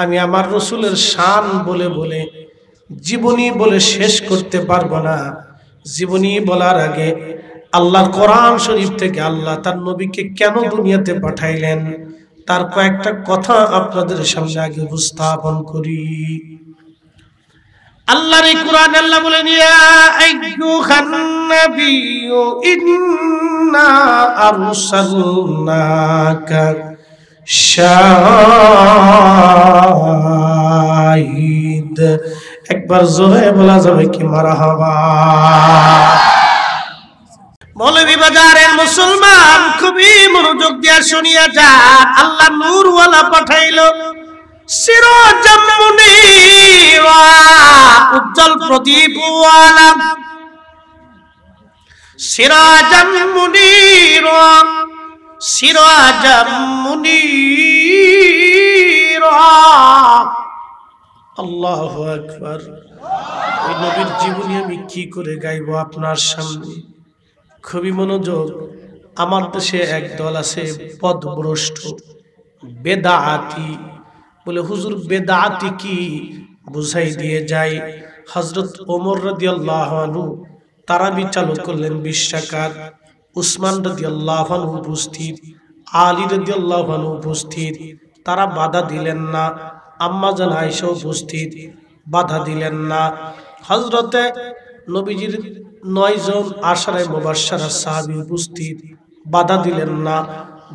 আমি আমার রসুলের শান বলে বলে জীবনী বলে শেষ করতে পারবো না। জীবনী বলার আগে আল্লাহর কোরআন শরীফ থেকে আল্লাহ তার নবীকে কেন দুনিয়াতে পাঠাইলেন তার কয়েকটা কথা আপনাদের সামনে আগে উপস্থাপন করি। আল্লাহর এই কোরআন আল্লাহ বলেন, ইয়া আইয়ুহান নাবিয়্যু ইন্না আরসালনাকা শাহিদ। একবার জোরে বলা যাবে কি মারহাবা। মৌলভী বাজারের মুসলমান খুবই মনোযোগ দিয়ে শুনিয়া যা। আল্লাহ নূরওয়ালা পাঠাইলো, সিরাজাম মুনীরা, উজ্জ্বল প্রদীপওয়ালা। সিরাজাম মুনীরা, সিরাজাম মুনীরা। আল্লাহু আকবার। এই নবীর জীবনী আমি কি করে গাইবো আপনার সামনে? খুবই মনোযোগ। আমার দেশে এক দল আছে পদভ্রষ্ট, বেদাআতি। বলে হুজুর বেদাআতি কি বুঝাই দিয়ে যায়। হযরত ওমর রাদিয়াল্লাহু আনহু তারাবি চালু করলেন 20 রাকাত। উসমান রাদিয়াল্লাহু আনহু উপস্থিত, আলী রাদিয়াল্লাহু আনহু উপস্থিত, তারা বাধা দিলেন না। আম্মা জান আয়েশা উপস্থিত, বাধা দিলেন না। হযরতে নবীজির 9 জন আশারে মুবাশশারা সাহাবী উপস্থিত, বাধা দিলেন না।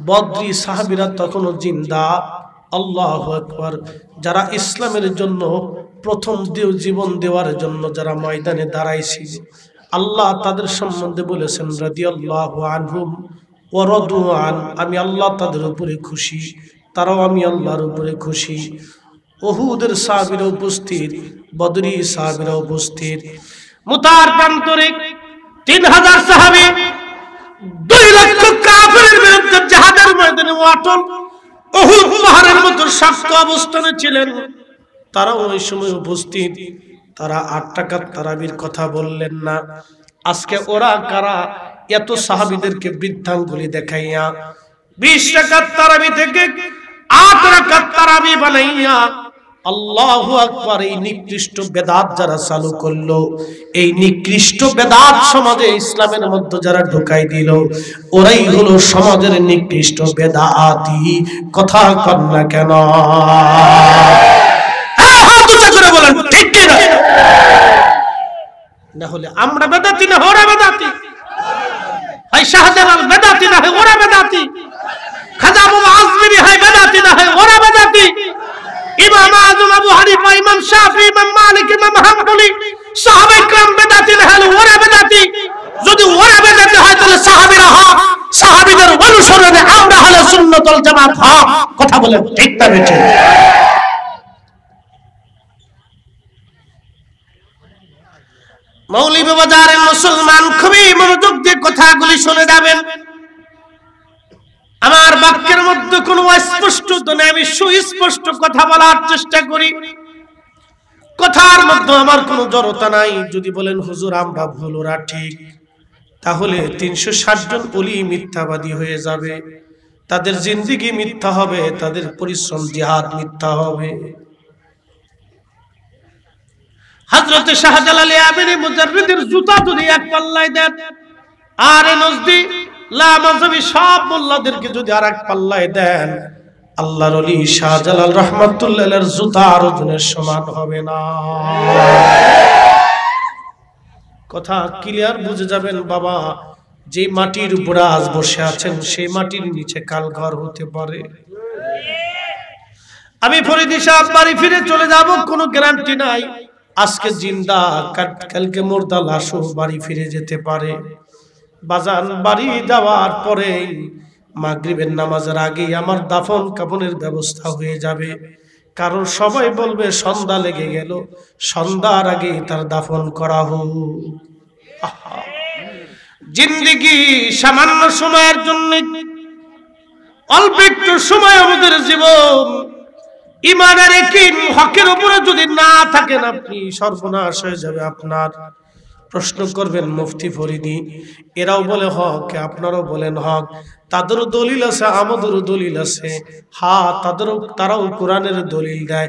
বদরি সাহাবীরা তখনও জিন্দা। আল্লাহু আকবার। যারা ইসলামের জন্য প্রথম জীবন দেওয়ার জন্য যারা ময়দানে দাঁড়াইছিল, আল্লাহ তাদের সম্বন্ধে বলেছেন রাদিয়াল্লাহু আনহুম ওয়া রাদু আন। আমি আল্লাহ তাদের উপরে খুশি, তারাও আমি আল্লাহর উপরে খুশি। উহুদের সাহাবীরা উপস্থিত, বদরি সাহাবীরা উপস্থিত। মুতার প্রান্তরে 3000 সাহাবী 2 লক্ষ কাফেরের বিরুদ্ধে জিহাদের ময়দানে অটল উহুদ পাহাড়ের মতো শক্ত অবস্থানে ছিলেন। তারা ওই সময় উপস্থিত। তারা 8 রাকাত তারাবির কথা বললেন না। আজকে ওরা কারা এত সাহাবীদেরকে বৃদ্ধাঙ্গুলি দেখাইয়া 20 রাকাত তারাবি থেকে 8 রাকাত তারাবি বানাইয়া আল্লাহু আকবার। এই নিকৃষ্ট বেদাত যারা চালু করলো, এই নিকৃষ্ট বেদাত সমাজে ইসলামের মধ্যে যারা ঢুকাই দিল, ওরাই হলো সমাজের নিকৃষ্ট বেদাতি। কথা কন না কেন? হাত উঁচা করে বলেন ঠিক কি না? না হলে আমরা বেদাতি না ওরা বেদাতি, হয় শাহজালাল বেদাতি না হয় ওরা বেদাতি, খাজা বাবা আজমিরি হয় বেদাতি না হয় ওরা বেদাতি, ইমাম আযম আবু হানিফা, ইমাম শাফি, ইমাম মালিক, ইমাম হাম্বলি, সাহাবায়ে کرام বেদাতি না হলে ওরা বেদাতি। যদি ওরা বেদাতি হয় তাহলে সাহাবীরা হক, সাহাবীদের অনুসরণে আমরা হলে সুন্নাত ওয়াল জামাত হক। কথা বলেন ঠিক না বেঠিক? মৌলভী বাজারের মুসলমান খুবই মনোযোগ দিয়ে কথাগুলি শুনে যাবেন। আমার বাক্যের মধ্যে কোনো অস্পষ্টতা নেই, আমি সুস্পষ্ট কথা বলার চেষ্টা করি। কথার মধ্যে আমার কোনো জড়তা নাই। যদি বলেন হুজুর আমরা ভুল ওরা ঠিক, তাহলে 360 জন ওলি মিথ্যাবাদী হয়ে যাবে। তাদের জিন্দেগি মিথ্যা হবে, তাদের পরিশ্রম জিহাদ মিথ্যা হবে। হযরত শাহজালাল আমিনী মুজাররিদের জুতা যদি এক পাল্লায় দেন, আর নজদি লামাযহাবী সব মোল্লাদেরকে যদি আরেক পাল্লায় দেন, আল্লাহর ওলি শাহজালাল রাহমাতুল্লাহ আলাইহির জুতার ওজনের সমান হবে না। কথা ক্লিয়ার বুঝে যাবেন বাবা। যে মাটির উপরে আজ বসে আছেন সেই মাটির নিচে কাল ঘর হতে পারে। আমি ফরিদি সাহেব বাড়ি ফিরে চলে যাব, কোনো গ্যারান্টি নাই। আজকে জিন্দা, কালকে মুর্দা লাশও বাড়ি ফিরে যেতে পারে। বাজান বাড়ি যাওয়ার পরে মাগরিবের নামাজের আগে আমার দাফন কাফনের ব্যবস্থা হয়ে যাবে। কারণ সবাই বলবে সন্ধ্যা লেগে গেল, সন্ধ্যার আগে তার দাফন করা হোক। জিন্দেগি সামান্য সময়ের জন্য, অল্প একটু সময় আমাদের জীবন। ইমানের হকের উপরে যদি না থাকেন আপনি, সর্বনাশ হয়ে যাবে আপনার। প্রশ্ন করবেন মুফতি ফরিদি, এরাও বলে হক, আপনারাও বলেন হক, তাদেরও দলিল আছে, আমাদেরও দলিল আছে। হ্যাঁ, তারাও কোরআনের দলিল দেয়,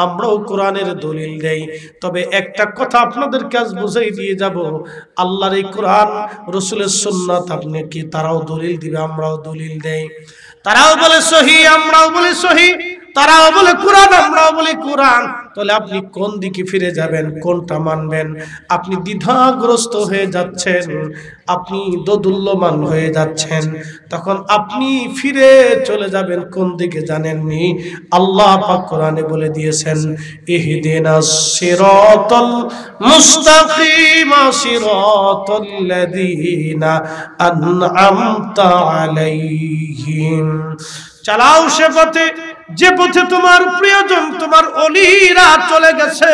আমরাও কোরআনের দলিল দেই। তবে একটা কথা আপনাদের কাজ বুঝাই দিয়ে যাব, আল্লাহর এই কোরআন, রাসূলের সুন্নাত, আপনি কি তারাও দলিল দিবে, আমরাও দলিল দেই। তারাও বলে সহি, আমরাও বলি সহি, তারাও বলে কোরআন, আমরাও বলি কোরআন। তাহলে আপনি কোন দিকে ফিরে যাবেন, কোনটা মানবেন? আপনি দ্বিধাগ্রস্ত হয়ে যাচ্ছেন, আপনি দোদুল্যমান হয়ে যাচ্ছেন। তখন আপনি ফিরে চলে যাবেন কোন দিকে জানেননি? আল্লাহ পাক কোরআনে বলে দিয়েছেন, ইহদিনাস সিরাতাল মুস্তাকিম সিরাতাল লাযীনা আন'আমতা আলাইহিম। চালাও সে পথে, যে পথে তোমার প্রিয়জন, তোমার ওলিরা চলে গেছে।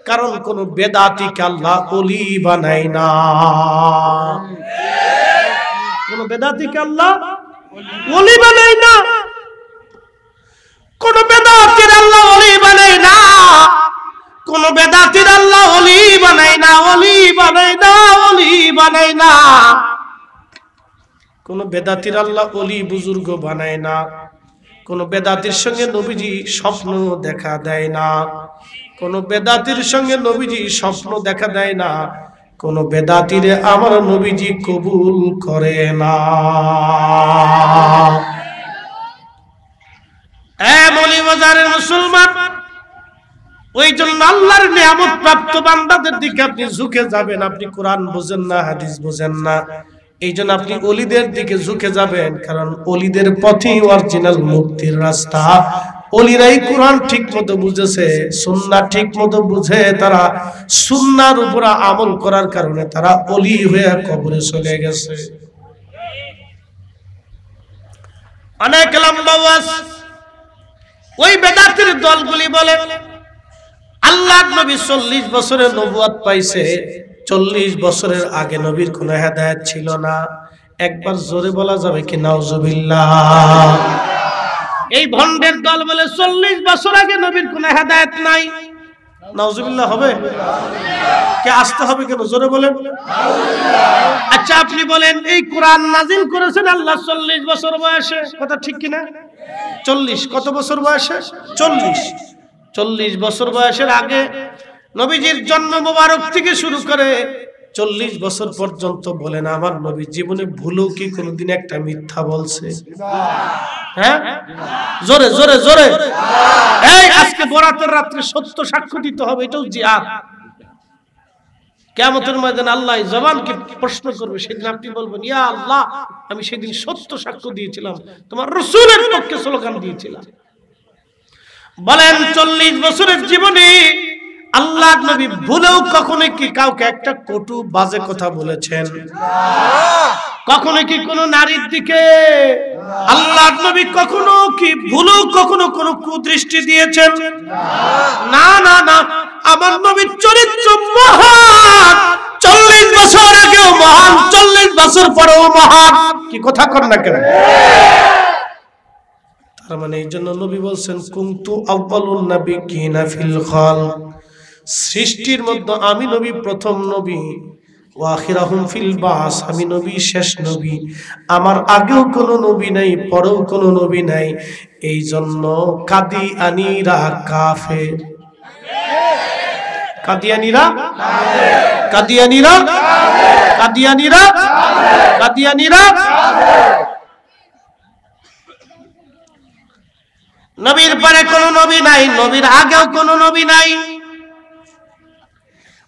কারণ কোন বেদাতীকে আল্লাহ ওলি বানায় না, কোন বেদাতীকে আল্লাহ ওলি বানায় না, কোন বেদাতীর আল্লাহ ওলি বানায় না, কোন বেদাতীর আল্লাহ ওলি বানায় না, ওলি বানায় না, ওলি বানায় না। কোন বেদাতীর আল্লাহ ওলি বুজুর্গ বানায় না, কোন বেদাতির সঙ্গে নবীজি স্বপ্ন দেখা দেয় না, কোন বেদাতির সঙ্গে নবীজি স্বপ্ন দেখা দেয় না, কোন বেদাতিরে আমার নবীজি কবুল করে না। মৌলভীবাজারের মুসলমান, ওই জন্য আল্লাহর নিয়ামত প্রাপ্ত বান্দাদের দিকে আপনি ঝুঁকে যাবেন। আপনি কোরআন বোঝেন না, হাদিস বোঝেন না, এই জন্য আপনি ওলিদের দিকে ঝুঁকে যাবেন, কারণ ওলিদের পথই অরিজিনাল মুক্তির রাস্তা। ওলিরাই কোরআন ঠিক মতো বুঝেছে, সুন্নাহ ঠিক মতো বুঝে, তারা সুন্নাহর উপর আমল করার কারণে তারা ওলি হয়ে কবরে চলে গেছে। অনেক লম্বা ওয়াজ। ওই বেদাতের দলগুলি বলে আল্লাহর নবী 40 বছরের নবুয়ত পাইছে, 40 বছরের আগে নবীর কোনো হেদায়েত ছিল না। একবার জোরে বলা যাবে কি নাউজুবিল্লাহ? এই ভণ্ডের দল বলে 40 বছর আগে নবীর কোনো হেদায়েত নাই। নাউজুবিল্লাহ হবে? কে আসতে হবে কেন? জোরে বলেন। আচ্ছা আপনি বলেন, এই কোরআন নাজিল করেছেন আল্লাহ 40 বছর বয়সে, কথা ঠিক কিনা? 40 কত বছর বয়সে? 40 বছর বয়সের আগে নবীজির জন্ম মোবারক থেকে শুরু করে 40 বছর পর্যন্ত বলেন আমার নবী জীবনে ভুলেও কি কোনোদিন একটা মিথ্যা বলছে? হ্যাঁ, জোরে জোরে জোরে। এই আজকে বরাতের রাত্রে সত্য সাক্ষ্য দিতে হবে, এটাও জিহাদ। কিয়ামতের ময়দানে আল্লাহ জবানকে প্রশ্ন করবে, সেদিন আপনি বলবেন, ইয়া আল্লাহ, আমি সেদিন সত্য সাক্ষ্য দিয়েছিলাম, তোমার রাসূলের পক্ষে স্লোগান দিয়েছিলাম। বলেন 40 বছরের জীবনে আল্লাহর নবী ভুলেও কখনো কি কাউকে একটা কটু বাজে কথা বলেছেন? কখনো কি কোনো নারীর দিকে আল্লাহর নবী কখনো কি ভুলেও কখনো কোনো কুদৃষ্টি দিয়েছেন? না না না, আমার নবীর চরিত্র মহান। 40 বছর আগেও মহান, 40 বছর পরেও মহান। কি কথা কর না কেন? তার মানে এই জন্য নবী বলছেন, কুনতু আউয়ালুন নাবিয়্যিনা ফিল খালক, সৃষ্টির মধ্যে আমি নবী প্রথম নবী, ওয়া আখিরাহুম ফিল বাস, আমি নবী শেষ নবী। আমার আগেও কোনো নবী নাই, পরেও কোনো নবী নাই। এই জন্য কাদিয়ানীরা কাফের। কাদিয়ানীরা কাদিয়ানীরা কাদিয়ানীরা কাদিয়ানীরা নবীর পরে কোনো নবী নাই, নবীর আগেও কোনো নবী নাই।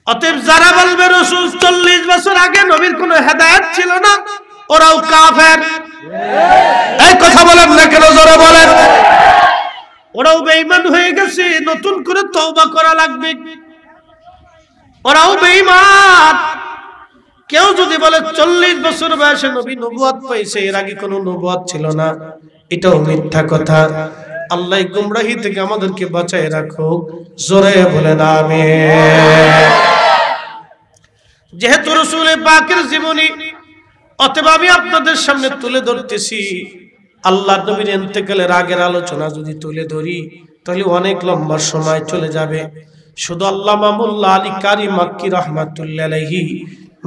অতএব যারা বলবে রাসূল 40 বছর আগে নবীর কোনো হেদায়েত ছিল না, ওরাও কাফের। এই কথা বলেন না কেন? জোরে বলেন। ওরাও বেঈমান হয়ে গেছে, নতুন করে তওবা করা লাগবে। ওরাও বেঈমান। কেউ যদি বলে 40 বছর বয়সে নবী নবুয়ত পাইছে, এর আগে কোনো নবুয়ত ছিল না, এটাও মিথ্যা কথা। আল্লাহ গুমরাহি থেকে আমাদেরকে বাঁচায় রাখুক, জোরে বলেন আমিন। যেহেতু রাসূল পাকের জীবনী, অতএব আমি আপনাদের সামনে তুলে ধরতেছি। আল্লাহর নবীর ইন্তেকালের আগের আলোচনা যদি তুলে ধরি তাহলে অনেক লম্বা সময় চলে যাবে। শুধু আল্লামা মোল্লা আলী কারি মাক্কি রাহমাতুল্লাহ আলাইহি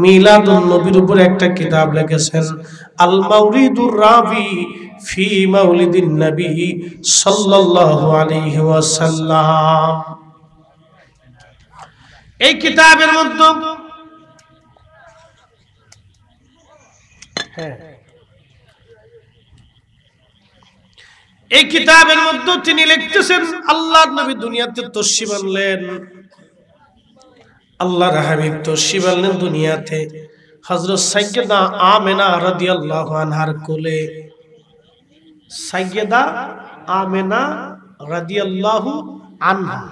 মিলাদুন নবীর উপর একটা কিতাব লিখেছেন, আল মাউরিদুর রাবি ফি মাউলিদিন নবী সাল্লাল্লাহু আলাইহি ওয়াসাল্লাম। এই কিতাবের মধ্যে তিনি লিখতেছেন, আল্লাহর নবী দুনিয়াতে তশরিফ আনলেন, আল্লাহর হাবিব তশরিফ আনলেন দুনিয়াতে হযরত সাইয়্যিদা আমেনা রাদিয়াল্লাহু আনহার কোলে। সাইয়্যিদা আমেনা রাদিয়াল্লাহু আনহা,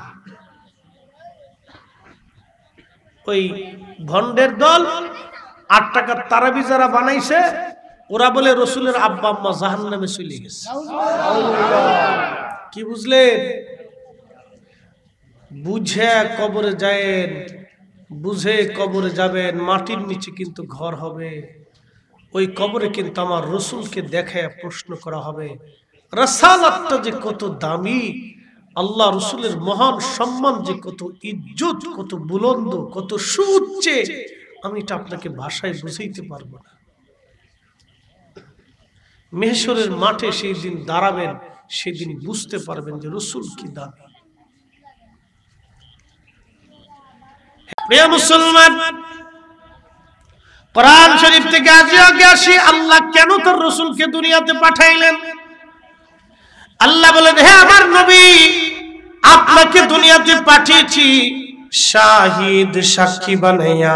ওই ভন্ডের দল 8 টাকার তারাবি যারা বানাইছে ওরা বলে রসুলের আব্বা আম্মা জাহান্নামে চলে গেছে। কি বুঝলেন? বুঝে কবরে যাবেন, বুঝে কবরে যাবেন, মাটির নিচে কিন্তু ঘর হবে, ওই কবরে কিন্তু আমার রসুলকে দেখায় প্রশ্ন করা হবে, রাসালাতটা যে কত দামি, আল্লাহ রসুলের মহান সম্মান যে কত ইজ্জত, কত বুলন্দ, কত সুউচ্চে, আমি এটা আপনাকে ভাষায় বুঝাইতে পারবো না। মেহশরের মাঠে সেই দিন দাঁড়াবেন, সেদিন বুঝতে পারবেন যে রসুল কি দামি। প্রিয় মুসলমান, কোরআন শরীফ থেকে আসি আল্লাহ কেন তার রসুলকে দুনিয়াতে পাঠাইলেন। আল্লাহ বলেন, হে আমার নবী, আপনাকে দুনিয়াতে পাঠিয়েছি শাহিদ, সাক্ষী বানাইয়া,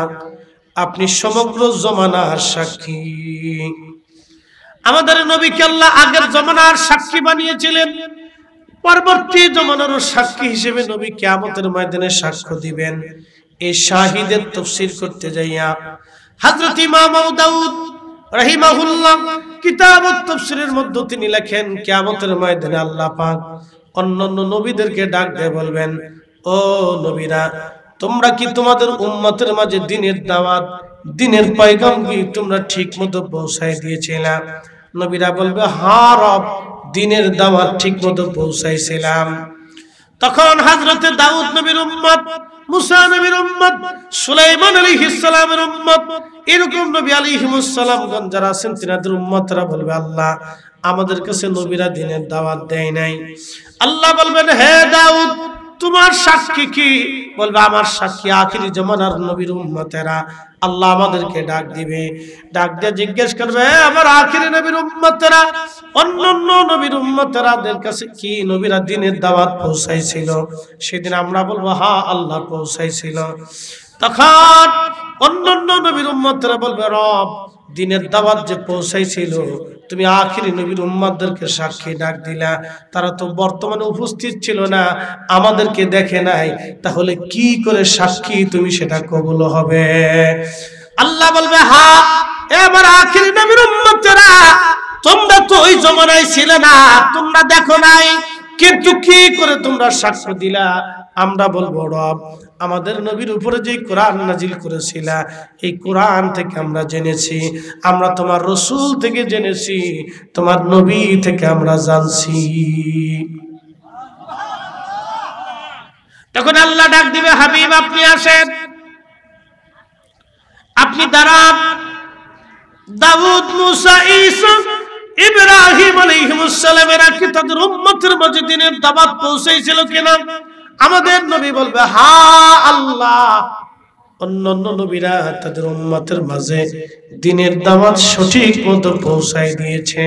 আপনি সমগ্র জমানার সাক্ষী। আমাদের নবীকে আল্লাহ আগের জমানার সাক্ষী বানিয়েছিলেন, পরবর্তী জমানারও সাক্ষী হিসেবে নবী কিয়ামতের ময়দানে সাক্ষ্য দিবেন। এই শাহিদের তাফসীর করতে যাইয়া হযরত ইমাম আবু দাউদ রাহিমাহুল্লাহ কিতাবুত তাফসীরের মধ্যে তিনি লেখেন, কিয়ামতের ময়দানে আল্লাহ পাক অন্যান্য নবীদেরকে ডাক দিয়ে বলবেন, ও নবীরা, তোমরা কি তোমাদের উম্মতের মাঝে দ্বীনের দাওয়াত, দ্বীনের পয়গাম কি তোমরা ঠিকমতো পৌঁছায় দিয়েছিলা? নবীরা বলবে, হ্যাঁ রব, দ্বীনের দাওয়াত ঠিকমতো পৌঁছাইছিলাম। তখন হযরতে দাউদ নবীর উম্মত, মুসা নবীর উম্মত, সুলাইমান আলাইহিস সালামের উম্মত, এরকম নবী আলাইহিমুস সালামগণ যারা আছেন তিনাদের উম্মতরা বলবে, আল্লাহ আমাদের কাছে নবীরা দ্বীনের দাওয়াত দেয় নাই। আল্লাহ বলবেন, হে দাউদ, তোমার সাক্ষী কি? বলবে, আমার সাক্ষী আখিরি জামানার নবীর উম্মতেরা। আল্লাহ আমাদেরকে ডাক দিবে, ডাক দিয়ে জিজ্ঞেস করবে, আমার আখিরি নবীর উম্মতেরা, অন্যান্য নবীর উম্মতেরাদের কাছে কি নবীরা দ্বীনের দাওয়াত পৌঁছাইছিল? সেদিন আমরা বলবো, হ্যাঁ আল্লাহ পৌঁছাইছিল। তখন অন্যান্য নবীর উম্মতেরা বলবে, রব, দ্বীনের দাওয়াত যে পৌঁছাইছিল, তুমি আখিরি নবীর উম্মতদেরকে সাক্ষী ডাক দিলা, তারা তো বর্তমানে উপস্থিত ছিল না, আমাদেরকে দেখে নাই, তাহলে কি করে সাক্ষী তুমি সেটা কবুল হবে? আল্লাহ বলবে, হ্যাঁ, এবার আখিরি নবীর উম্মতেরা, তোমরা তো ওই জমানায় ছিলে না, তোমরা দেখো নাই, কিন্তু কি করে তোমরা সাক্ষ্য দিলা? আমরা বলবো, রব, আমাদের নবীর উপরে যে কোরআন নাজিল করেছিলা, এই কোরআন থেকে আমরা জেনেছি, আমরা তোমার রসুল থেকে জেনেছি, তোমার নবী থেকে আমরা জানছি। তখন আল্লাহ ডাক দিবে, হাবিব আপনি আসেন, আপনি দাঁড়ান। দাউদ, মুসা, ঈসা, ইব্রাহিম আলাইহিমুস সালামেরা কি তাদের উম্মতের মাঝে দ্বীনের দাওয়াত পৌঁছেছিল কিনা? আমাদের নবী বলবে, হ্যাঁ আল্লাহ, অন্যান্য নবীরা তাদের উম্মতের মাঝে দ্বীনের দাওয়াত সঠিক মতো পৌঁছায় দিয়েছে।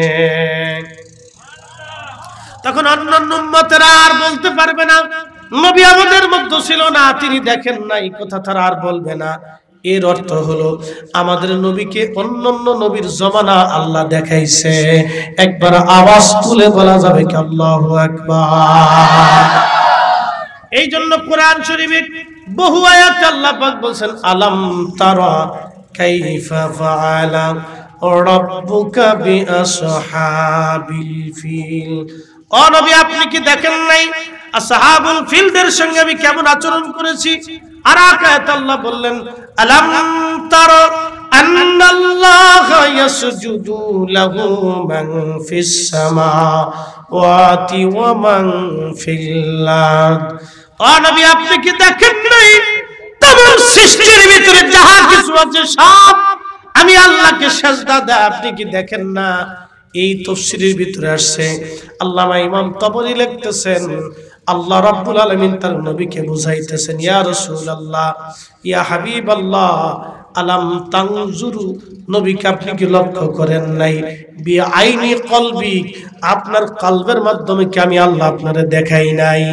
তখন অন্যান্য উম্মতেরা আর বলতে পারবে না নবী আমাদের মধ্যে ছিল না, তিনি দেখেন নাই, কথা তারা আর বলবে না। এর অর্থ হলো আমাদের নবীকে অন্যান্য নবীর জমানা আল্লাহ দেখাইছে। একবার আওয়াজ তুলে বলা যাবে কি আল্লাহু আকবার? এই জন্য কোরআন শরীফে বহু আয়াতে আল্লাহ পাক বলেন, আলাম তারা কাইফা ফাআলা রাব্বুকা বিআসহাবিল ফিল। ও নবী, আপনি কি দেখেন নাই আসহাবুল ফিলদের সঙ্গে আমি কেমন আচরণ করেছি? আর আয়াতে আল্লাহ বললেন, আলাম তারা আন্নাল্লাহা ইয়াসজুদু লাহু মান ফিস সামাওয়াতি ওয়া মান ফিল আরদ। ও নবী, আপনি কি দেখেন নাই তমাম সৃষ্টির ভিতরে যাহা কিছু আছে সব আমি আল্লাহকে সিজদা দেয়? আপনি কি দেখেন না? এই তাফসীরের ভিতরে আসছে। আল্লামা ইমাম তাবরী লিখতেছেন, আল্লাহ রাব্বুল আলামিন তার নবীকে বুঝাইতেছেন, ইয়া রাসূলুল্লাহ, ইয়া হাবিবাল্লাহ, আলাম তানজুরু, নবীকে আপনি কি লক্ষ্য করেন নাই? বিআইনি কলবি, আপনার কলবের মাধ্যমে কি আমি আল্লাহ আপনারে দেখাই নাই?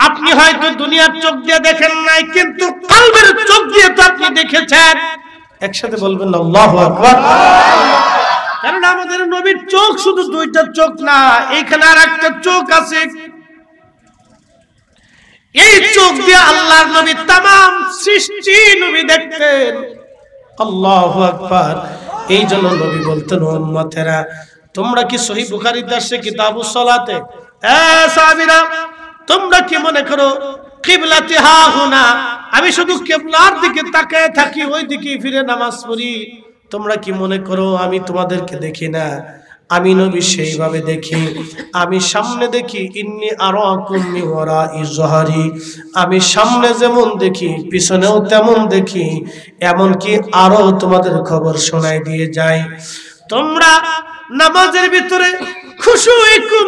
আপনি হয়তো দুনিয়ার চোখ দিয়ে দেখেন নাই, কিন্তু কলবের চোখ দিয়ে তো আপনি দেখেছেন। একসাথে বলবেন আল্লাহু আকবার। কারণ আমাদের নবীর চোখ শুধু দুইটা চোখ না, এখানে আর একটা চোখ আছে। এই চোখ দিয়ে আল্লাহর নবী তামাম সৃষ্টি নবী দেখতেন। আল্লাহু আকবার। এই জন্য নবী বলতেন, উম্মতেরা, তোমরা কি সহিহ বুখারীতে আসছে কিতাবুস সালাতে, এ সাহাবীরা, তোমরা কি মনে করো কিবলাতে হা হুনা, আমি শুধু কিবলার দিকে তাকায় থাকি, ওই দিকে ফিরে নামাজ পড়ি? তোমরা কি মনে করো আমি তোমাদেরকে দেখি না? আমি নবী সেইভাবে দেখি। আমি সামনে দেখি, ইন্নী আরাকুম মিন ওয়ারাই যহরি, আমি সামনে যেমন দেখি পিছনেও তেমন দেখি, এমনকি আরো তোমাদের খবর শোনাই দিয়ে যাই। তোমরা নামাজের ভিতরে খুশুইকুম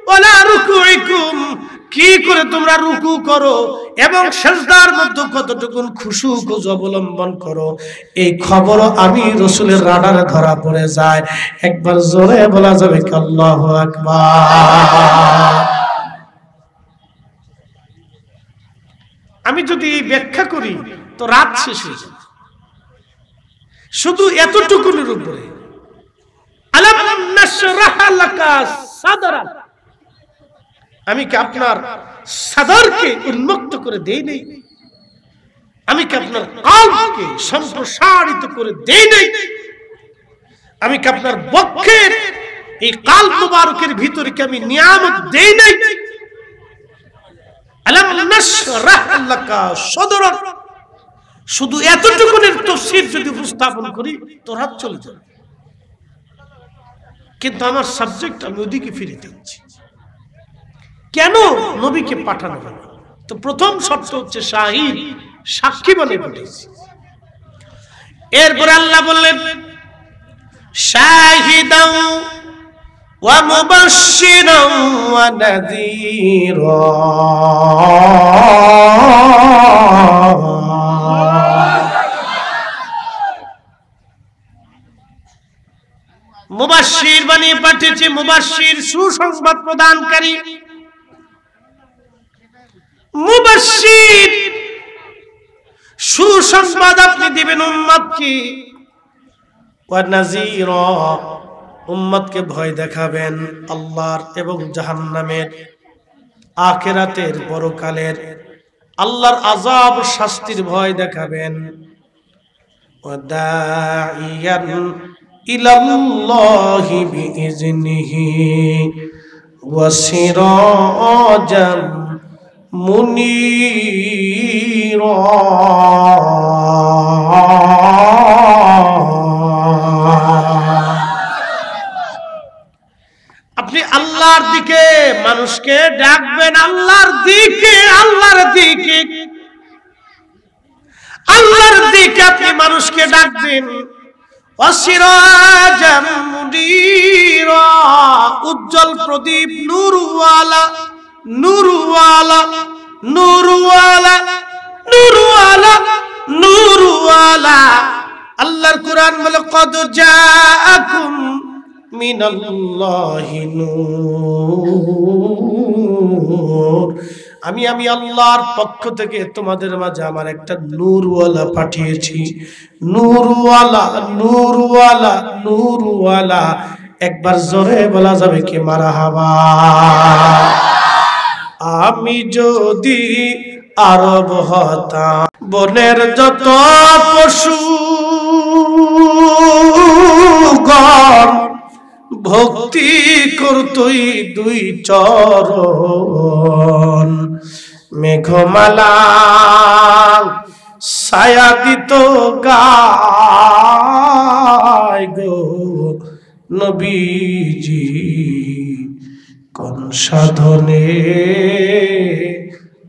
ওয়ালা রুকুইকুম, কি করে তোমরা রুকু করো এবং সিজদার মধ্যে কতটুকু খুশু অবলম্বন করো, এই খবর আমি রাসূলের রাডারে ধরা পড়ে যায়। একবার জোরে বলা যাবে কি আল্লাহু আকবার? আমি যদি ব্যাখ্যা করি তো রাত শেষ হয়ে যাবে। শুধু এতটুকুনের উপরে আলাম নাশরাহ লাকা সাদরাক, আমি কি আপনার সাদরকে উন্মুক্ত করে দেই নাই? আমি কি আপনার কলবকে সম্প্রসারিত করে দেই নাই? আমি কি আপনার বক্ষের এই কলব মুবারকের ভিতরে কি আমি নিয়ামত দেই নাই? আলাম নাশরাহ লাকা সাদরাক। শুধু এতটুকুনের তাফসীর যদি উপস্থাপন করি তো রাত চলে যাবে, কিন্তু আমার সাবজেক্ট আমি ওদিকে ফিরে যাচ্ছি। কেন নবীকে পাঠানো হলো? তো প্রথম শর্ত হচ্ছে শাহিদ, সাক্ষী বলে পাঠিয়েছি। এরপর আল্লাহ বললেন শাহিদাও ওয়া মুবাশশিরাও ওয়া নাযীরা। মুবাশশির বানিয়ে পাঠিয়েছি, মুবাশশির সুসংবাদ প্রদানকারী, মুবাশশির সুসংবাদ আপনি দিবেন উম্মতকে, ওয়া নাযীরা, উম্মতকে ভয় দেখাবেন আল্লাহর এবং জাহান্নামের, আখিরাতের, পরকালের আল্লাহর আযাব শাস্তির ভয় দেখাবেন। ওয়া দাঈয়ান ইলাল্লাহি বিইজনিহি ওয়া সিরাজাম মুনীরা। আপনি আল্লাহর দিকে মানুষকে ডাকবেন, আল্লাহর দিকে, আল্লাহর দিকে, আল্লাহর দিকে আপনি মানুষকে ডাকবেন। ওয়াসিরাজাম মুনীরা, উজ্জ্বল প্রদীপ, নূরওয়ালা, নূরওয়ালা, নূরওয়ালা, নূরওয়ালা, নূরওয়ালা। আল্লাহর কুরআন বলে কদ জাআকুম মিনাল্লাহি নূর, আমি আল্লাহর পক্ষ থেকে তোমাদের মাঝে আমার একটা নূরওয়ালা পাঠিয়েছি। নূরওয়ালা, নূরওয়ালা, নূরওয়ালা। একবার জোরে বলা যাবে কি মারহাবা? আমি যদি আরব হতাম, বনের যত পশু গণ ভক্তি করতই দুই চরণ, মেঘমালা ছায়া দিত গায়ে, হয় গো নবীজি, কোন সাধনে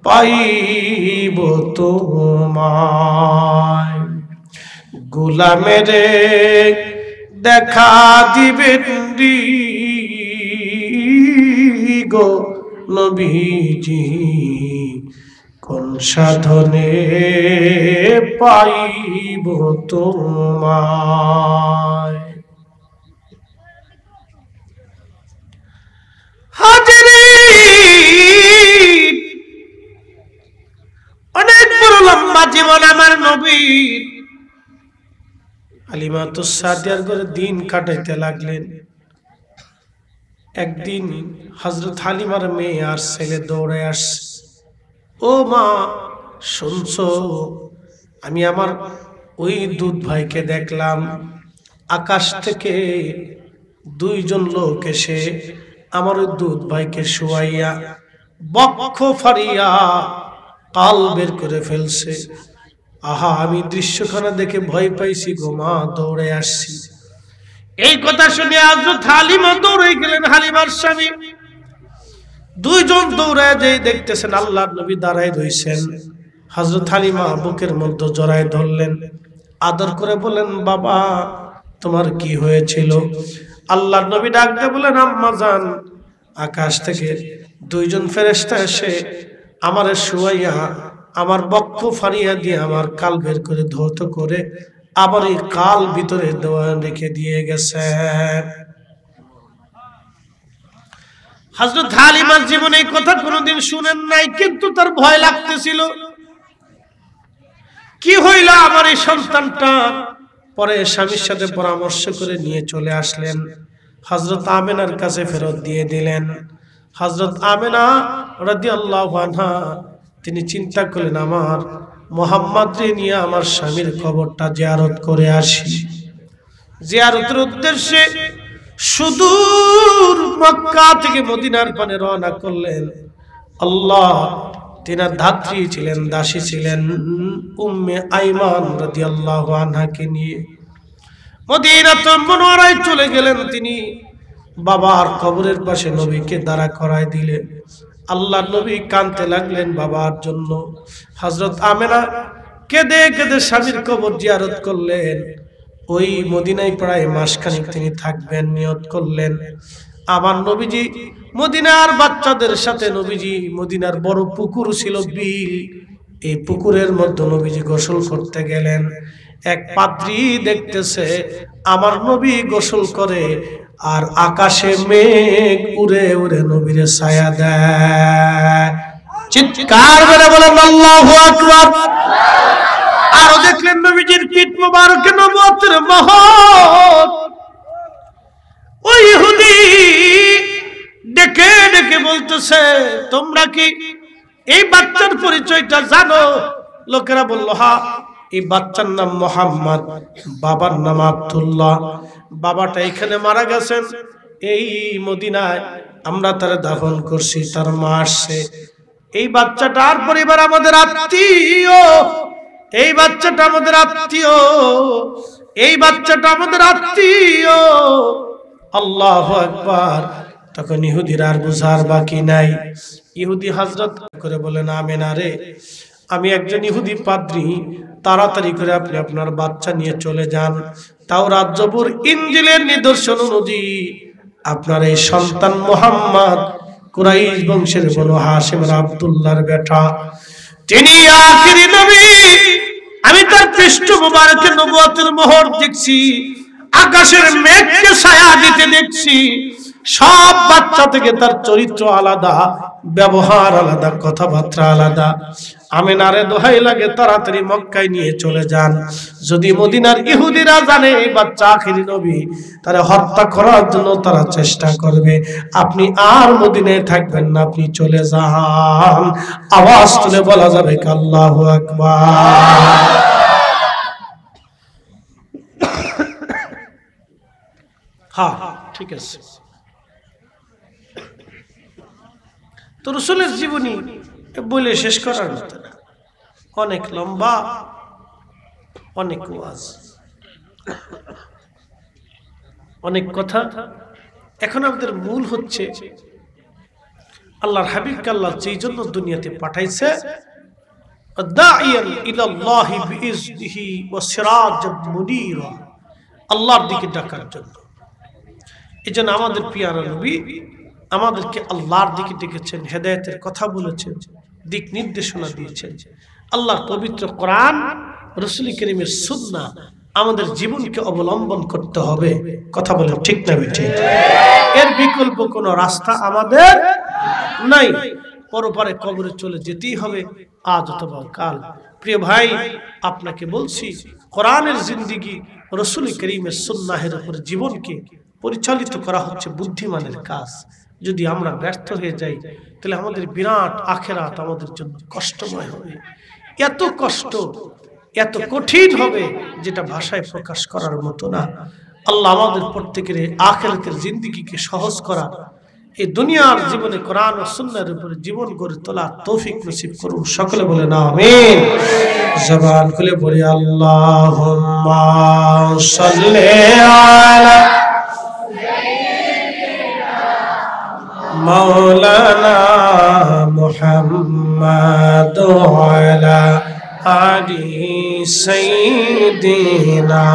পাইব তোমায়। গোলামের দেখা দিবেন গো নবীজি, কোন সাধনে পাইব তোমায়। হাজিরি অনেক বড় লম্বা জীবন আমার নবীর। হালিমাতুস সাদিয়ার ঘরে দিন কাটাইতে লাগলেন। একদিন হযরত হালিমার মেয়ে আর ছেলে দৌড়ে আসছে, ও মা শুনছো, আমি আমার ওই দুধ ভাইকে দেখলাম, আকাশ থেকে দুইজন লোক এসে আমার ওই দুধ ভাইকে শুয়াইয়া বক্ষ ফাড়িয়া কাল বের করে ফেলছে। আহা, আমি দৃশ্যখানা দেখে ভয় পাইছি গো মা, দৌড়ে আসছি। এই কথা শুনে হযরত হালিমা দৌড়ে গেলেন। হালিমার স্বামী দুইজন দৌড়ে যেই দেখতেছেন আল্লাহর নবী দাঁড়ায় রইছেন। হযরত হালিমা বুকের মধ্যে জড়ায় ধরলেন, আদর করে বলেন, বাবা তোমার কি হয়েছিল? আল্লাহর নবী ডাক দিয়ে বলেন, আম্মা জান, আকাশ থেকে দুইজন ফেরেশতা এসে আমারে শুয়াইয়া আমার বক্ষ ফাড়িয়া দিয়ে আমার কাল বের করে ধৌত করে আবার এই কাল ভিতরে দেওয়া রেখে দিয়ে গেছে। হযরত হালিমার জীবনে এই কথা কোনোদিন শুনেন নাই, কিন্তু তার ভয় লাগতেছিল, কি হইল আমার এই সন্তানটা। পরে স্বামীর সাথে পরামর্শ করে নিয়ে চলে আসলেন, হযরত আমেনার কাছে ফেরত দিয়ে দিলেন। হযরত আমেনা রাদিয়াল্লাহু আনহা তিনি চিন্তা করলেন, আমার মুহাম্মদকে নিয়ে আমার স্বামীর কবরটা জিয়ারত করে আসি। জিয়ারতের উদ্দেশ্যে সুদূর মক্কা থেকে মদিনার পানে রওনা করলেন। আল্লাহ তিনার ধাত্রী ছিলেন, দাসী ছিলেন উম্মে আইমান রাদিয়াল্লাহু আনহাকে নিয়ে মদিনাতুল মুনাওয়ারায় চলে গেলেন। তিনি বাবার কবরের পাশে নবীকে দাঁড়া করায় দিলেন। আল্লাহর নবী কাঁদতে লাগলেন বাবার জন্য। হযরত আমেনা কেঁদে কেঁদে স্বামীর কবর জিয়ারত করলেন। ওই মদিনায় প্রায় মাসখানেক তিনি থাকবেন, নিয়ত করলেন। আমার নবীজি মদিনার বাচ্চাদের সাথে, নবীজি মদিনার বড় পুকুর ছিল, বিল, এই পুকুরের মধ্যে নবীজি গোসল করতে গেলেন। এক পাদ্রী দেখতেছে আমার নবী গোসল করে আর আকাশে মেঘ উড়ে উড়ে নবীরে ছায়া দেয়। চিৎকার করে বলেন আল্লাহু আকবার। আর দেখলেন নবীজির পিঠ মোবারকে নবুয়তের মোহর। ওই ইহুদি ডেকে ডেকে বলতেছে, তোমরা কি এই বাচ্চার পরিচয়টা জানো? লোকেরা বলল, হ্যাঁ, এই বাচ্চার নাম মুহাম্মদ, বাবার নাম আব্দুল্লাহ, বাবাটা এখানে মারা গেছেন এই মদিনায়, আমরা তার দাফন করছি, তার মা আসছে। এই বাচ্চাটার পরিবার আমাদের আত্মীয়, এই বাচ্চাটা আমাদের আত্মীয়, এই বাচ্চাটা আমাদের আত্মীয়। আল্লাহু আকবার। তখন ইহুদির আর বুঝার বাকি নাই। ইহুদি হযরত করে বলেন, আমেনা রে, আমি একজন ইহুদি পাদ্রী, তাড়াতাড়ি করে আপনি আপনার বাচ্চা নিয়ে চলে যান। তাওরাত জবুর ইনজিলের নিদর্শন অনুযায়ী আপনার এই সন্তান মুহাম্মদ কুরাইশ বংশের বনু হাশিমের আব্দুল্লাহর বেটা, তিনি আখিরি নবী। আমি তার পৃষ্ঠ মুবারকে নবুয়তের মোহর দেখছি, আকাশের মেঘকে ছায়া দিতে দেখছি। সব বাচ্চা থেকে তার চরিত্র আলাদা, ব্যবহার আলাদা, কথাবার্তা আলাদা। আমেনারে দোহাই লাগে, তাড়াতাড়ি মক্কায় নিয়ে চলে যান। যদি মদিনার ইহুদিরা জানে এই বাচ্চা আখিরি নবী, তারা হত্যা করার জন্য তারা চেষ্টা করবে। আপনি আর মদিনায় থাকবেন না, আপনি চলে যান। আওয়াজ তুলে বলা যাবে আল্লাহু আকবার। হ্যাঁ, ঠিক আছে। তো রাসূলের জীবনী বলে শেষ করার মতো না, অনেক লম্বা, অনেক ওয়াজ। অনেক কথা। এখন আমাদের মূল হচ্ছে আল্লাহর হাবিবকে আল্লাহ যেই জন্য দুনিয়াতে পাঠাইছে, দাইয়ান ইলাল্লাহি বিইজনিহি ওয়া সিরাজাম মুনীরা, আল্লাহর দিকে ডাকার জন্য। এজন্য আমাদের পিয়ারা নবী আমাদেরকে আল্লাহর দিকে ডেকেছেন, হেদায়েতের কথা বলেছেন, দিক নির্দেশনা দিয়েছেন। আল্লাহর পবিত্র কোরআন, রাসূল করিমের সুন্নাহ আমাদের জীবনকে অবলম্বন করতে হবে। কথা বলেন ঠিক না ঠিক? এর বিকল্প কোনো রাস্তা আমাদের নাই। পরপারে কবরে চলে যেতেই হবে, আজ অথবা কাল। প্রিয় ভাই, আপনাকে বলছি, কোরআনের জিন্দেগি, রাসূল করিমের সুন্নাহের উপর জীবনকে পরিচালিত করা হচ্ছে বুদ্ধিমানের কাজ। যদি আমরা ব্যর্থ হয়ে যাই তাহলে আমাদের বিরাট আখিরাত আমাদের জন্য কষ্টময় হবে। এত কষ্ট, এত কঠিন হবে যেটা ভাষায় প্রকাশ করার মতো না। আল্লাহ আমাদের প্রত্যেকের আখিরাতের জিন্দেগিকে সহজ করা, এই দুনিয়ার জীবনে কোরআন ও সুন্নাহর উপরে জীবন গড়ে তোলা তৌফিক নসিব করুন। সকলে বলে না আমিন। জবান খুলে বলি আল্লাহুম্মা সাল্লি আলা মাওলানা মুহাম্মাদ ওয়া আলা আলি সাইয়্যিদিনা।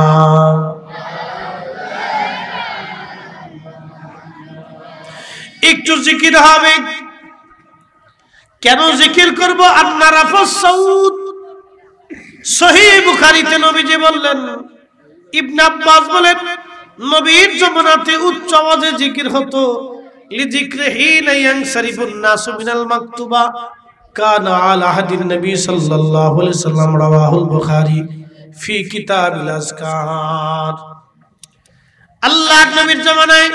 একটু জিকির হবে। কেন জিকির করব? আন্না রাফাস সাউত। সহিহ বুখারীতে নবীজি বললেন, ইবনে আব্বাস বলেন, নবীর জামানাতে উচ্চ আওয়াজে জিকির হতো। লিযিকরিহি লা ইয়ানসারিফুন নাসু মিনাল মাকতুবা কানা আলা আহদিন নবী সাল্লাল্লাহু আলাইহি সাল্লাম, রাওয়াহুল বুখারী ফি কিতাবিল আযকার। আল্লাহর নবীর জামানায়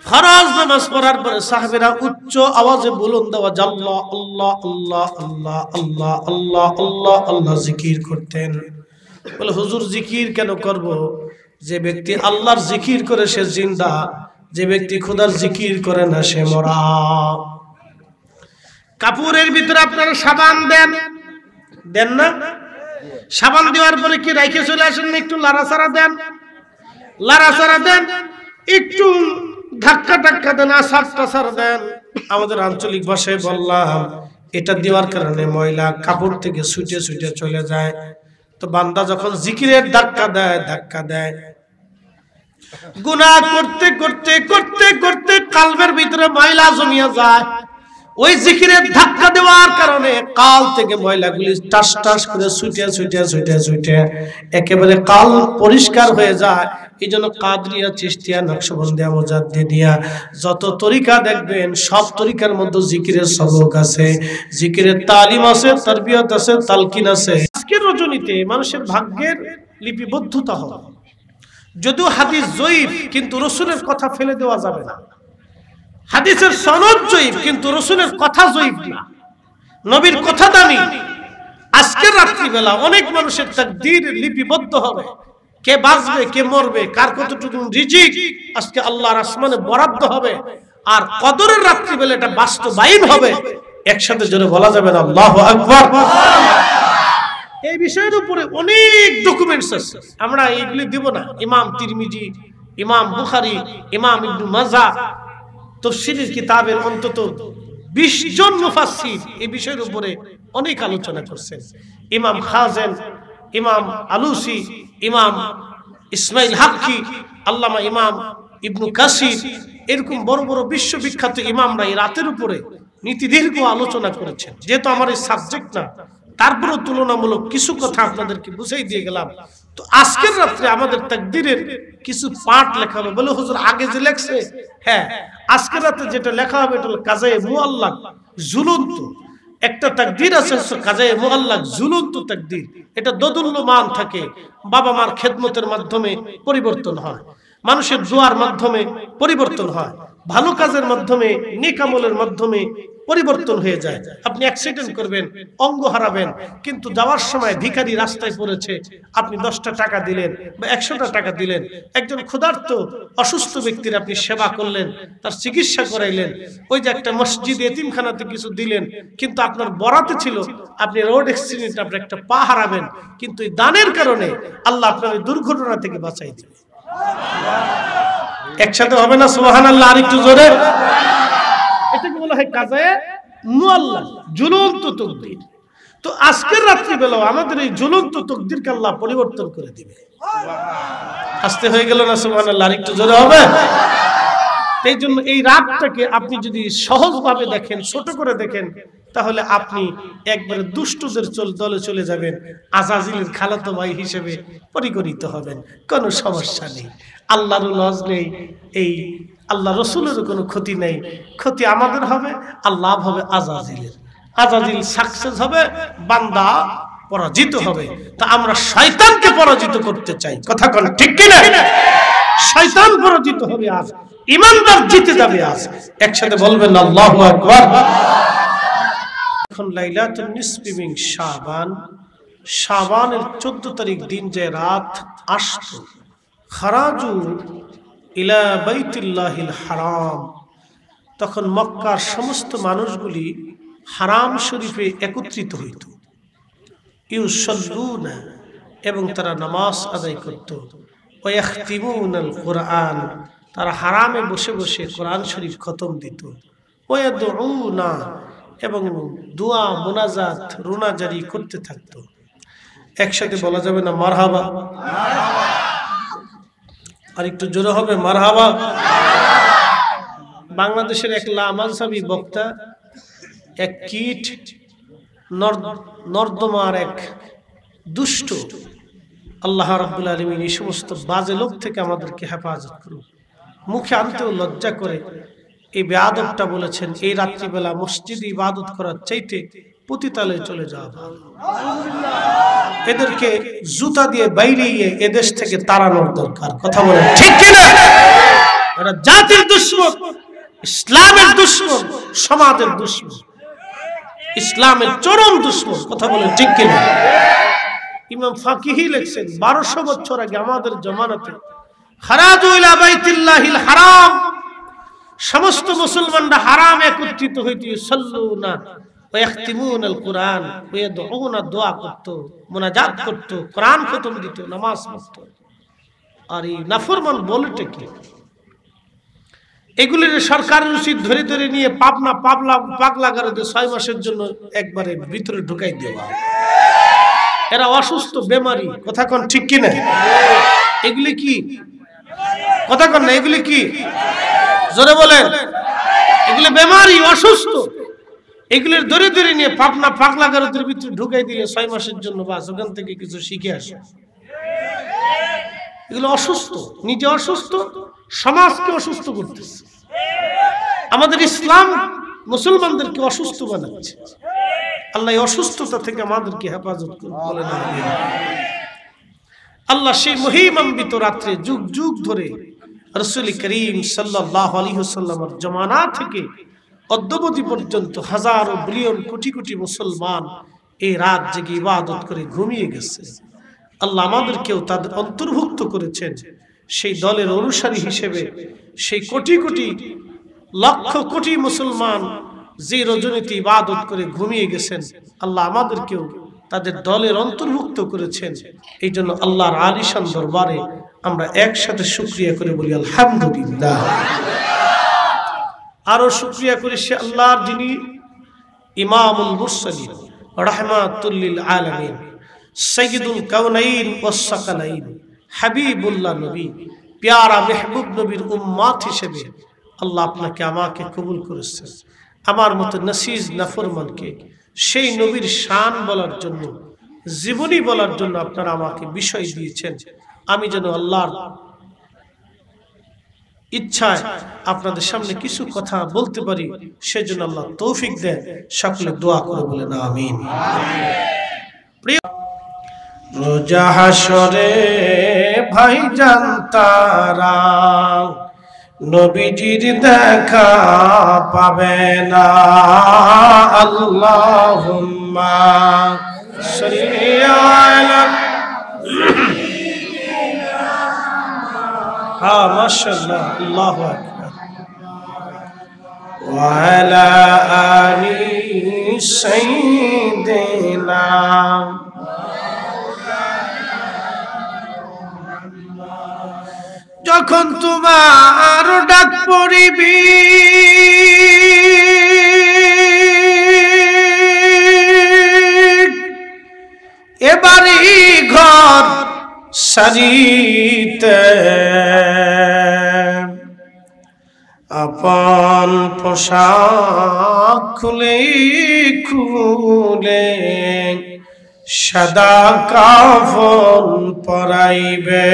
ফরজ নামাজ পড়ার পরে সাহাবীরা উচ্চ আওয়াজে বুলন্দ আওয়াজে আল্লাহ আল্লাহ আল্লাহ আল্লাহ আল্লাহ আল্লাহ আল্লাহ আল্লাহ জিকির করতেন। বলে হুজুর জিকির কেন করব? যে ব্যক্তি আল্লাহর জিকির করে সে জিন্দা, যে ব্যক্তি খোদার জিকির করে না সে মরা। কাপড়ের ভিতরে আপনারা সাবান দেন, দেন না? সাবান দেওয়ার পরে কি রাইখে চলে আসেন না? একটু লাড়াচাড়া দেন, লাড়াচাড়া দেন, একটু ধাক্কা টাক্কা দেন, আসার দেন। আমাদের আঞ্চলিক ভাষায় বললাম, এটা দেওয়ার কারণে ময়লা কাপড় থেকে ছুটে ছুটে চলে যায়। তো বান্দা যখন জিকিরের ধাক্কা দেয়, গুনাহ করতে করতে করতে করতে কালবের ভিতরে ময়লা জমিয়ে যায়। ওই জিকিরের ধাক্কা দেওয়ার কারণে কাল থেকে ময়লাগুলি টাস টাস করে ছুটে ছুটে ছুটে ছুটে একেবারে কাল পরিষ্কার হয়ে যায়। এই জন্য কাদরিয়া, চিশতিয়া, নকশবন্দিয়া, মুজাদ্দিদিয়া যত তরিকা দেখবেন সব তরিকার মধ্যে জিকিরের সবক আছে, জিকিরের তালিম আছে, তারবিয়ত আছে, তালকিন আছে। আজকের রজনীতে মানুষের ভাগ্যের লিপিবদ্ধতা হবে। যদিও হাদিস জয়ীফ, কিন্তু রাসূলের কথা ফেলে দেওয়া যাবে না। হাদিসের সনদ জয়ীফ, কিন্তু রাসূলের কথা জয়ীফ না, নবীর কথা দামি। আজকের রাত্রিবেলা অনেক মানুষের তাকদীর লিপিবদ্ধ হবে। কে বাঁচবে, কে মরবে, কার কতটুকু রিজিক আজকে আল্লাহর আসমানে বরাদ্দ হবে। আর কদরের রাত্রিবেলা এটা বাস্তবায়ন হবে। একসাথে জোরে বলা যাবে না আল্লাহু আকবার। এই বিষয়ের উপরে অনেক ডকুমেন্টস আছে, আমরা এইগুলি দিব না। ইমাম তিরমিজি, ইমাম বুখারী, ইমাম ইবনে মাজাহ তাফসীরের কিতাবের অন্তত 20 জন মুফাসসির এই বিষয়ের উপরে অনেক আলোচনা করেছেন। ইমাম খাজেন, ইমাম আলুসি, ইমাম ইসমাইল হাক্কি, আল্লামা ইমাম ইবনে কাসির, এরকম বড় বড় বিশ্ববিখ্যাত ইমামরা এই রাতের উপরে নীতি দীর্ঘ আলোচনা করেছেন। যেহেতু আমার এই সাবজেক্ট না, তারপরও তুলনামূলক কিছু কথা আপনাদেরকে বুঝাই দিয়ে গেলাম। তো আজকের রাত্রে আমাদের তাকদীরের কিছু পাঠ লেখা হবে। বলে হুজুর আগে যে লেখছে, হ্যাঁ, আজকের রাতে যেটা লেখা হবে এটা হলো কাজায়ে মুআল্লাক, ঝুলন্ত একটা তাকদীর আছে, কাজায়ে মুআল্লাক, ঝুলন্ত তাকদীর। এটা দোদুল্যমান থাকে, বাবা মার খেদমতের মাধ্যমে পরিবর্তন হয়, মানুষের দোয়ার মাধ্যমে পরিবর্তন হয়, ভালো কাজের মাধ্যমে, নেক আমলের মাধ্যমে পরিবর্তন হয়ে যায়। আপনি অ্যাক্সিডেন্ট করবেন, অঙ্গ হারাবেন, কিন্তু যাওয়ার সময় ভিখারি রাস্তায় পড়েছে, আপনি 10টা টাকা দিলেন বা 100টা টাকা দিলেন। একজন ক্ষুধার্ত অসুস্থ ব্যক্তির আপনি সেবা করলেন, তার চিকিৎসা করাইলেন। ওই যে একটা মসজিদ, এতিমখানাতে কিছু দিলেন, কিন্তু আপনার বরাতে ছিল আপনি রোড অ্যাক্সিডেন্ট, আপনি একটা পা হারাবেন, কিন্তু এই দানের কারণে আল্লাহ আপনার দুর্ঘটনা থেকে বাঁচাই দেবে। একসাথে হবে না সুবহানাল্লাহ? আর একটু জোরে। এটাকে বলা হয় কাজায়ে মুআল্লাল, ঝুলন্ত তাকদীর। তো আজকের রাত্রিবেলাও আমাদের এই ঝুলন্ত তাকদীরকে আল্লাহ পরিবর্তন করে দিবে। আসতে হয়ে গেল না সুবহানাল্লাহ? আর একটু জোরে হবে। এই জন্য এই রাতটাকে আপনি যদি সহজভাবে দেখেন, ছোট করে দেখেন, তাহলে আপনি একবারে দুষ্টদের দলে চলে যাবেন, আজাজিলের খালাতো ভাই হিসেবে পরিগণিত হবেন। কোনো সমস্যা নেই, আল্লাহর লজ নেই, এই আল্লাহ রসুলেরও কোনো ক্ষতি নেই। ক্ষতি আমাদের হবে, আর লাভ হবে আজাজিলের। আজাজিল সাকসেস হবে, বান্দা পরাজিত হবে। তা আমরা শয়তানকে পরাজিত করতে চাই, কথা কোন ঠিক কিনা? শয়তান পরাজিত হবে আজ, ঈমানদার জিতে যাবে আজ। একসাথে বলবেন আল্লাহু আকবার। এখন লাইলাতুন নিসফি মিন শাবান, শাবানের 14 তারিখ দিন যে রাত আসতো, খারাজু ইলা বাইতুল্লাহিল হারাম, তখন মক্কার সমস্ত মানুষগুলি হারাম শরীফে একত্রিত হইত। ইউসাল্লুনা, এবং তারা নামাজ আদায় করত। ওয়াখতিমুনাল কুরআন, তারা হারামে বসে বসে কোরআন শরীফ খতম দিত। ওয়াদউনা, এবং দোয়া মুনাজাত রুনাজারি করতে থাকত। একসাথে বলা যাবে না মারহাবা? আর একটু জোরে হবে মারহাবা। বাংলাদেশের এক লামানসাবি বক্তা, এক কীট, নর্দমার এক দুষ্ট, আল্লাহ রাব্বুল আলামিন এই সমস্ত বাজে লোক থেকে আমাদেরকে হেফাজত করুন। মুখে আনতেও লজ্জা করে এই বেয়াদবটা বলেছেন, এই রাত্রিবেলা মসজিদে ইবাদত করার চাইতে পতিতালয়ে চলে যাওয়া ভালো। এদেরকে জুতা দিয়ে বাইরে এদেশ থেকে তাড়ানোর দরকার, কথা বলেন ঠিক কিনা? এরা জাতির দুশমন, ইসলামের দুশমন, সমাজের দুশমন, ইসলামের চরম দুশমন, কথা বলেন ঠিক কিনা? ইমাম ফাকিহি লিখছেন 1200 বছর আগে আমাদের জামানাতে খারাজু ইলা বাইতুল্লাহিল হারাম, সমস্ত মুসলমানরা হারাম একত্রিত হইত। ইউসাল্লুনা ওয়া ইয়াখতিমুনাল কুরআন ওয়া ইয়াদউনা, দোয়া করত, মুনাজাত করত, কোরআন খতম দিত, নামাজ পড়ত। আর এই নাফরমান বলতে কি? এগুলির সরকারের উচিত ধরে ধরে নিয়ে পাগলা গারদে 6 মাসের জন্য একবারে ভিতরে ঢুকাই দেওয়া। এরা অসুস্থ, বেমারি, কথা কোন ঠিক কিনা? এগুলি কি কথা কোন না? এগুলি কি? জোরে বলেন। এগুলি বেমারি, অসুস্থ। এগুলির ধরে ধরে নিয়ে পাগলা গারদের ভিতরে ঢুকাই দিলে 6 মাসের জন্য, বাস ওখান থেকে কিছু শিখে আসে। এগুলো অসুস্থ, নিজে অসুস্থ, সমাজকে অসুস্থ করতেছে। আমাদের ইসলাম মুসলমানদেরকে অসুস্থ বানাচ্ছে। আল্লাহ অসুস্থতা থেকে আমাদেরকে হেফাজত করুন, বলেন আমিন। আল্লাহ সেই মহিমান্বিত রাত্রে যুগ যুগ ধরে রাসূল করিম সাল্লাল্লাহু আলাইহি ওয়াসাল্লামের জামানা থেকে অদ্যাবধি পর্যন্ত হাজারো বিলিয়ন কোটি কোটি মুসলমান এই রাত জেগে ইবাদত করে ঘুমিয়ে গেছে। আল্লাহ আমাদেরকেও তাদের অন্তর্ভুক্ত করেছেন সেই দলের অনুসারী হিসেবে। সেই কোটি কোটি লক্ষ কোটি মুসলমান যে রজনীতে ইবাদত করে ঘুমিয়ে গেছেন, আল্লাহ আমাদেরকেও তাদের দলের অন্তর্ভুক্ত করেছেন। এই জন্য আল্লাহর আলিশান দরবারে আমরা একসাথে শুকরিয়া করে বলি আলহামদুলিল্লাহ। আরো শুকরিয়া করি সে আল্লাহর, যিনি ইমামুল মুরসালিন রাহমাতুল লিল আলামিন, সাইয়্যিদুল কাউনাইন ওয়াস সাকালাইন, হাবিবুল্লাহ নবী, প্যারা মেহবুব নবীর উম্মত হিসেবে আল্লাহ আপনাকে আমাকে কবুল করেছেন। আমার মতো নাসিজ নাফরমানকে সেই নবীর শান বলার জন্য, জীবনী বলার জন্য আপনারা আমাকে বিষয় দিয়েছেন। আমি যেন আল্লাহর ইচ্ছায় আপনাদের সামনে কিছু কথা বলতে পারি, সেজন্য আল্লাহ তৌফিক দেন। সকলে দোয়া করে বলেন আমিন। রোজা হাসরে ভাইজান তারা নবীজির দেখা পাবে না। আল্লাহুম্মা সাল্লি আলা মাশাআল্লাহ, আল্লাহু আকবার। ওয়া আলা আলি সাইয়্যিদিনা, যখন তোমার ডাক পড়িবি এবারে ঘর সাজিতে আপন পোশাক খুলে খুলে সাদা কাফন পরাইবে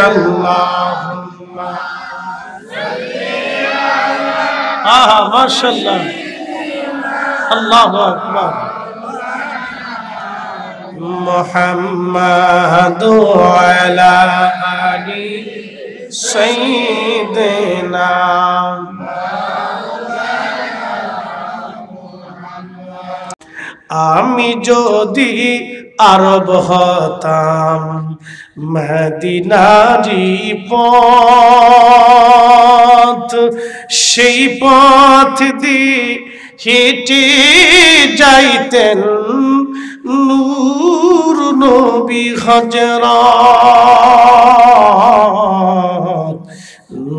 আল্লাহুম্মা মাশাআল্লাহ আল্লাহু আকবার মুহাম্মাদু আলা আলি সাইয়্যিদিনা আমি যদি আরব হতাম মদিনারি পথ সেই পথ দিয়ে হেঁটে যাইতেন নূর নবী হযরত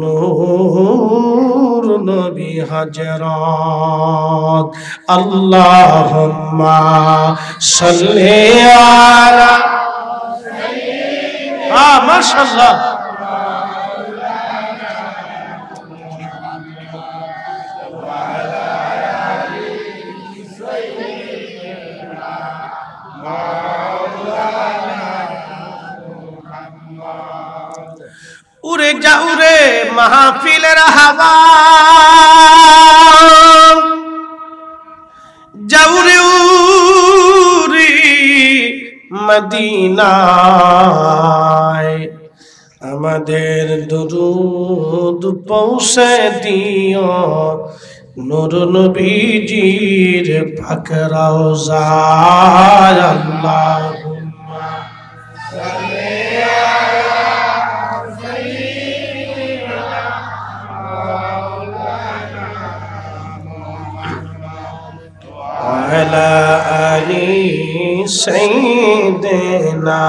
নূর নবী হযরত আল্লাহুম্মা সাল্লি আলা মাশাআল্লাহ উড়ে যাও রে মাহফিলের হাওয়া যাও রে উড়ি মদিনায় আমাদের দুরূদ পৌঁছে দিও নূর নবীজির পাক রওজায় আল্লাহুম্মা সাল্লি আলা আলি সাইয়্যিদিনা